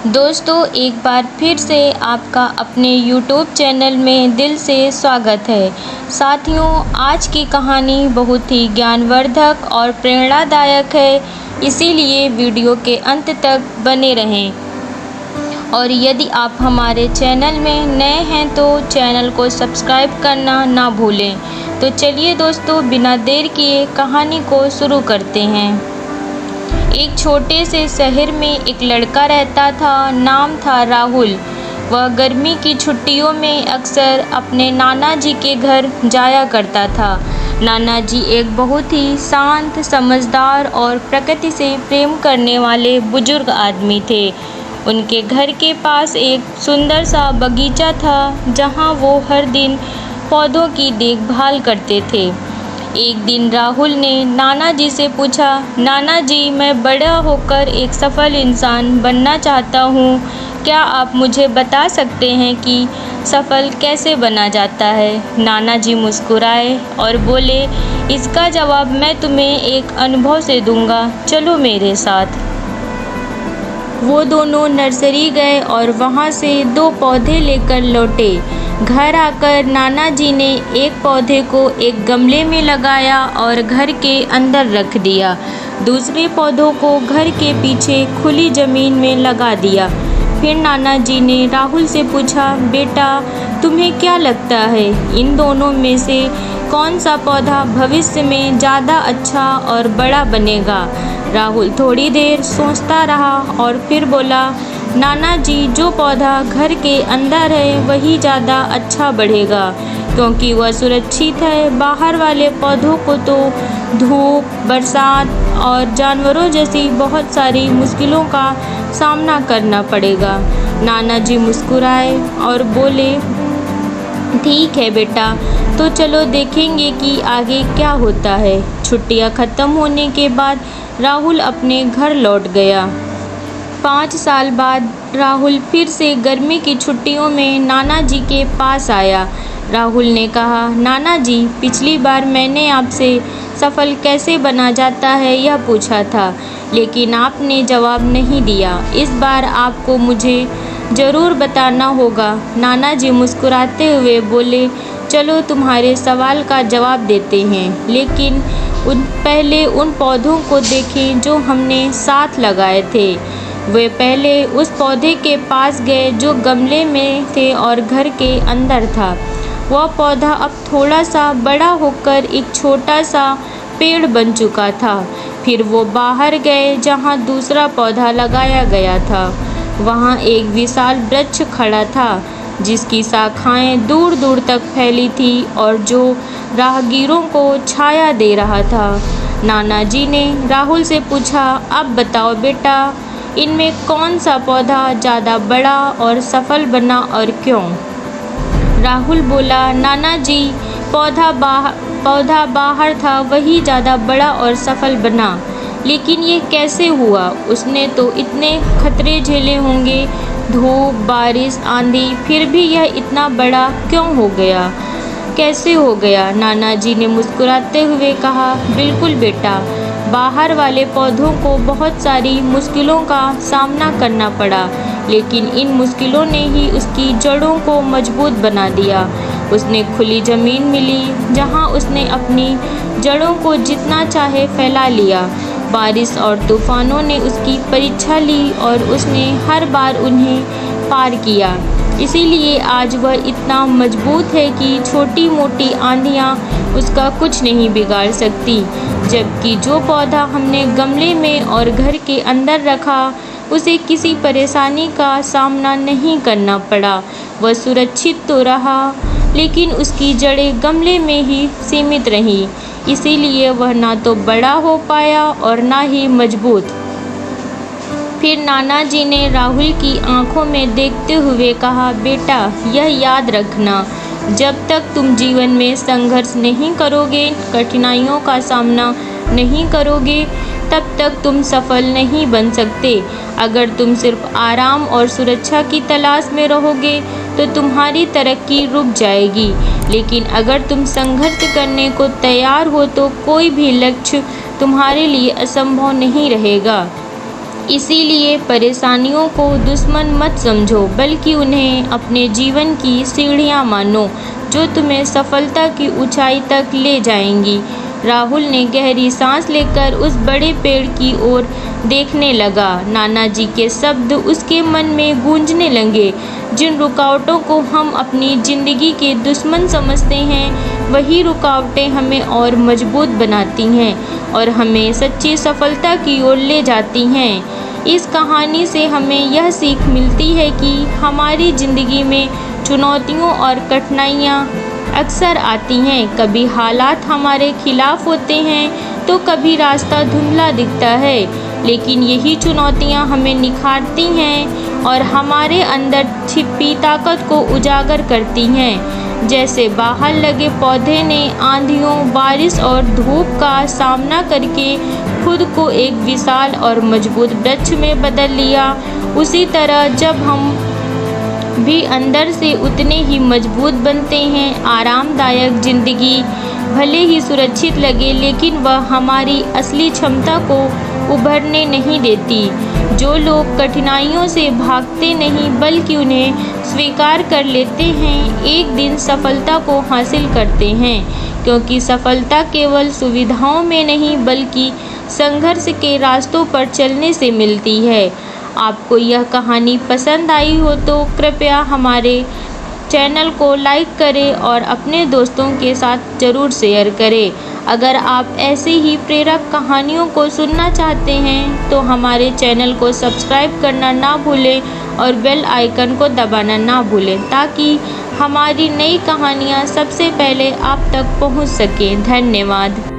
दोस्तों, एक बार फिर से आपका अपने YouTube चैनल में दिल से स्वागत है। साथियों, आज की कहानी बहुत ही ज्ञानवर्धक और प्रेरणादायक है, इसीलिए वीडियो के अंत तक बने रहें। और यदि आप हमारे चैनल में नए हैं तो चैनल को सब्सक्राइब करना ना भूलें। तो चलिए दोस्तों, बिना देर किए कहानी को शुरू करते हैं। एक छोटे से शहर में एक लड़का रहता था, नाम था राहुल। वह गर्मी की छुट्टियों में अक्सर अपने नाना जी के घर जाया करता था। नाना जी एक बहुत ही शांत, समझदार और प्रकृति से प्रेम करने वाले बुजुर्ग आदमी थे। उनके घर के पास एक सुंदर सा बगीचा था, जहां वो हर दिन पौधों की देखभाल करते थे। एक दिन राहुल ने नाना जी से पूछा, नाना जी, मैं बड़ा होकर एक सफल इंसान बनना चाहता हूँ। क्या आप मुझे बता सकते हैं कि सफल कैसे बना जाता है? नाना जी मुस्कुराए और बोले, इसका जवाब मैं तुम्हें एक अनुभव से दूंगा, चलो मेरे साथ। वो दोनों नर्सरी गए और वहाँ से 2 पौधे लेकर लौटे। घर आकर नाना जी ने एक पौधे को एक गमले में लगाया और घर के अंदर रख दिया। दूसरे पौधों को घर के पीछे खुली ज़मीन में लगा दिया। फिर नाना जी ने राहुल से पूछा, बेटा, तुम्हें क्या लगता है, इन दोनों में से कौन सा पौधा भविष्य में ज़्यादा अच्छा और बड़ा बनेगा? राहुल थोड़ी देर सोचता रहा और फिर बोला, नाना जी, जो पौधा घर के अंदर है वही ज़्यादा अच्छा बढ़ेगा, क्योंकि वह सुरक्षित है। बाहर वाले पौधों को तो धूप, बरसात और जानवरों जैसी बहुत सारी मुश्किलों का सामना करना पड़ेगा। नाना जी मुस्कुराए और बोले, ठीक है बेटा, तो चलो देखेंगे कि आगे क्या होता है। छुट्टियां ख़त्म होने के बाद राहुल अपने घर लौट गया। 5 साल बाद राहुल फिर से गर्मी की छुट्टियों में नाना जी के पास आया। राहुल ने कहा, नाना जी, पिछली बार मैंने आपसे सफल कैसे बना जाता है यह पूछा था, लेकिन आपने जवाब नहीं दिया। इस बार आपको मुझे ज़रूर बताना होगा। नाना जी मुस्कुराते हुए बोले, चलो तुम्हारे सवाल का जवाब देते हैं, लेकिन पहले उन पौधों को देखें जो हमने साथ लगाए थे। वे पहले उस पौधे के पास गए जो गमले में थे और घर के अंदर था। वह पौधा अब थोड़ा सा बड़ा होकर एक छोटा सा पेड़ बन चुका था। फिर वो बाहर गए जहाँ दूसरा पौधा लगाया गया था। वहाँ एक विशाल वृक्ष खड़ा था, जिसकी शाखाएं दूर दूर तक फैली थी और जो राहगीरों को छाया दे रहा था। नाना जी ने राहुल से पूछा, अब बताओ बेटा, इनमें कौन सा पौधा ज़्यादा बड़ा और सफल बना और क्यों? राहुल बोला, नाना जी, पौधा बाहर था वही ज़्यादा बड़ा और सफल बना, लेकिन ये कैसे हुआ? उसने तो इतने खतरे झेले होंगे, धूप, बारिश, आंधी, फिर भी यह इतना बड़ा क्यों हो गया? कैसे हो गया? नाना जी ने मुस्कुराते हुए कहा, बिल्कुल बेटा, बाहर वाले पौधों को बहुत सारी मुश्किलों का सामना करना पड़ा, लेकिन इन मुश्किलों ने ही उसकी जड़ों को मजबूत बना दिया। उसने खुली ज़मीन मिली जहां उसने अपनी जड़ों को जितना चाहे फैला लिया। बारिश और तूफानों ने उसकी परीक्षा ली और उसने हर बार उन्हें पार किया। इसीलिए आज वह इतना मजबूत है कि छोटी मोटी आंधियाँ उसका कुछ नहीं बिगाड़ सकती। जबकि जो पौधा हमने गमले में और घर के अंदर रखा, उसे किसी परेशानी का सामना नहीं करना पड़ा। वह सुरक्षित तो रहा, लेकिन उसकी जड़ें गमले में ही सीमित रहीं। इसीलिए वह ना तो बड़ा हो पाया और ना ही मजबूत। फिर नाना जी ने राहुल की आंखों में देखते हुए कहा, बेटा, यह याद रखना, जब तक तुम जीवन में संघर्ष नहीं करोगे, कठिनाइयों का सामना नहीं करोगे, तब तक तुम सफल नहीं बन सकते। अगर तुम सिर्फ आराम और सुरक्षा की तलाश में रहोगे तो तुम्हारी तरक्की रुक जाएगी, लेकिन अगर तुम संघर्ष करने को तैयार हो तो कोई भी लक्ष्य तुम्हारे लिए असंभव नहीं रहेगा। इसीलिए परेशानियों को दुश्मन मत समझो, बल्कि उन्हें अपने जीवन की सीढ़ियाँ मानो, जो तुम्हें सफलता की ऊंचाई तक ले जाएंगी। राहुल ने गहरी सांस लेकर उस बड़े पेड़ की ओर देखने लगा। नाना जी के शब्द उसके मन में गूंजने लगे। जिन रुकावटों को हम अपनी जिंदगी के दुश्मन समझते हैं, वही रुकावटें हमें और मजबूत बनाती हैं और हमें सच्ची सफलता की ओर ले जाती हैं। इस कहानी से हमें यह सीख मिलती है कि हमारी ज़िंदगी में चुनौतियों और कठिनाइयाँ अक्सर आती हैं। कभी हालात हमारे खिलाफ होते हैं तो कभी रास्ता धुंधला दिखता है, लेकिन यही चुनौतियाँ हमें निखारती हैं और हमारे अंदर छिपी ताकत को उजागर करती हैं। जैसे बाहर लगे पौधे ने आंधियों, बारिश और धूप का सामना करके खुद को एक विशाल और मजबूत वृक्ष में बदल लिया, उसी तरह जब हम भी अंदर से उतने ही मजबूत बनते हैं। आरामदायक ज़िंदगी भले ही सुरक्षित लगे, लेकिन वह हमारी असली क्षमता को उभरने नहीं देती। जो लोग कठिनाइयों से भागते नहीं बल्कि उन्हें स्वीकार कर लेते हैं, एक दिन सफलता को हासिल करते हैं, क्योंकि सफलता केवल सुविधाओं में नहीं बल्कि संघर्ष के रास्तों पर चलने से मिलती है। आपको यह कहानी पसंद आई हो तो कृपया हमारे चैनल को लाइक करें और अपने दोस्तों के साथ ज़रूर शेयर करें। अगर आप ऐसे ही प्रेरक कहानियों को सुनना चाहते हैं तो हमारे चैनल को सब्सक्राइब करना ना भूलें और बेल आइकन को दबाना ना भूलें, ताकि हमारी नई कहानियाँ सबसे पहले आप तक पहुँच सकें। धन्यवाद।